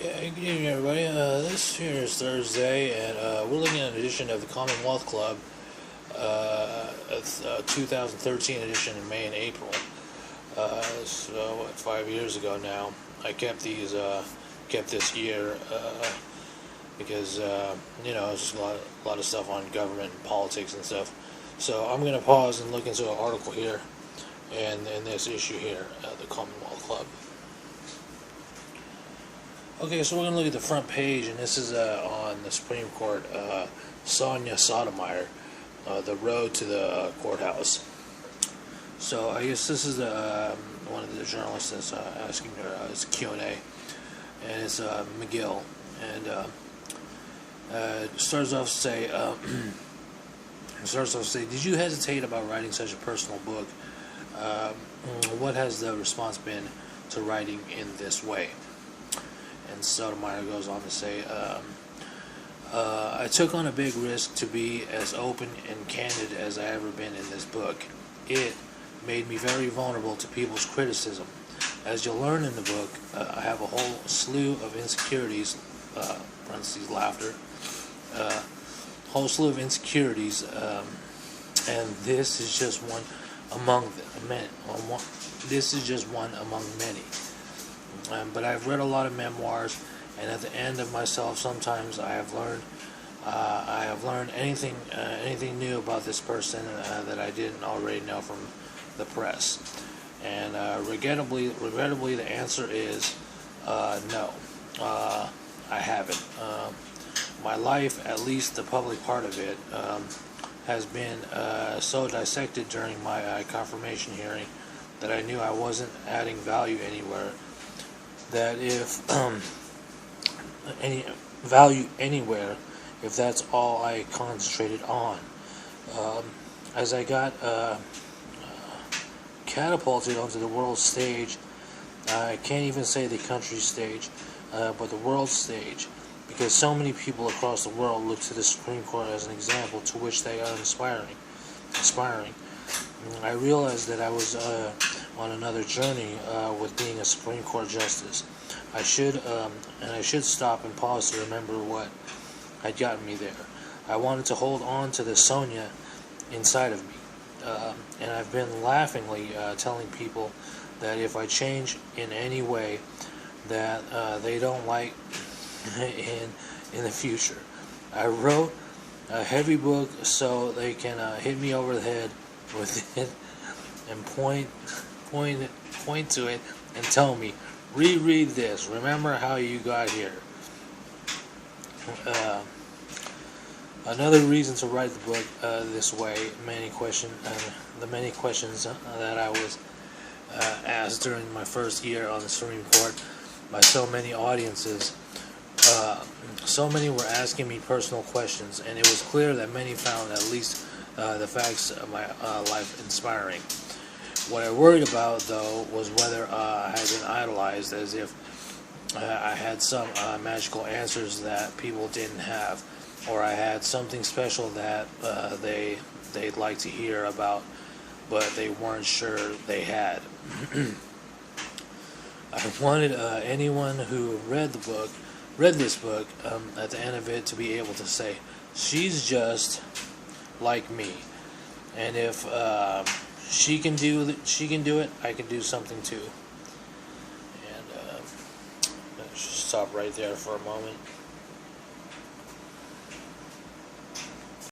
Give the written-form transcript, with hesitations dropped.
Yeah, good evening, everybody. This here is Thursday, and we're looking at an edition of the Commonwealth Club, 2013 edition in May and April. So, 5 years ago now, I kept this year because it's just a lot of stuff on government and politics and stuff. So I'm going to pause and look into an article here, and in this issue here, the Commonwealth Club. Okay, so we're going to look at the front page, and this is on the Supreme Court, Sonia Sotomayor, the road to the courthouse. So I guess this is one of the journalists that's asking her, it's Q&A, and it's McGill, and it starts off to say, did you hesitate about writing such a personal book? What has the response been to writing in this way? And Sotomayor goes on to say, I took on a big risk to be as open and candid as I ever been in this book. It made me very vulnerable to people's criticism. As you'll learn in the book, I have a whole slew of insecurities, parentheses, laughter, whole slew of insecurities, and this is just one among many. This is just one among many. But I've read a lot of memoirs, and at the end of myself, sometimes I have learned anything new about this person that I didn't already know from the press. And regrettably, the answer is no. I haven't. My life, at least the public part of it, has been so dissected during my confirmation hearing that I knew I wasn't adding value anywhere. That if any value anywhere, if that's all I concentrated on. As I got catapulted onto the world stage, I can't even say the country stage, but the world stage, because so many people across the world look to the Supreme Court as an example to which they are aspiring. I realized that I was on another journey with being a Supreme Court justice. I should stop and pause to remember what had gotten me there. I wanted to hold on to the Sonia inside of me, and I've been laughingly telling people that if I change in any way, that they don't like in the future. I wrote a heavy book so they can hit me over the head with it and point to it and tell me, reread this, remember how you got here. Another reason to write the book this way, the many questions that I was asked during my first year on the Supreme Court by so many audiences. So many were asking me personal questions, and it was clear that many found at least the facts of my life inspiring. What I worried about, though, was whether I had been idolized, as if I had some magical answers that people didn't have, or I had something special that they'd like to hear about, but they weren't sure they had. I wanted anyone who read this book, at the end of it, to be able to say, she's just like me, and if she can do it, I can do something too. And let's just stop right there for a moment.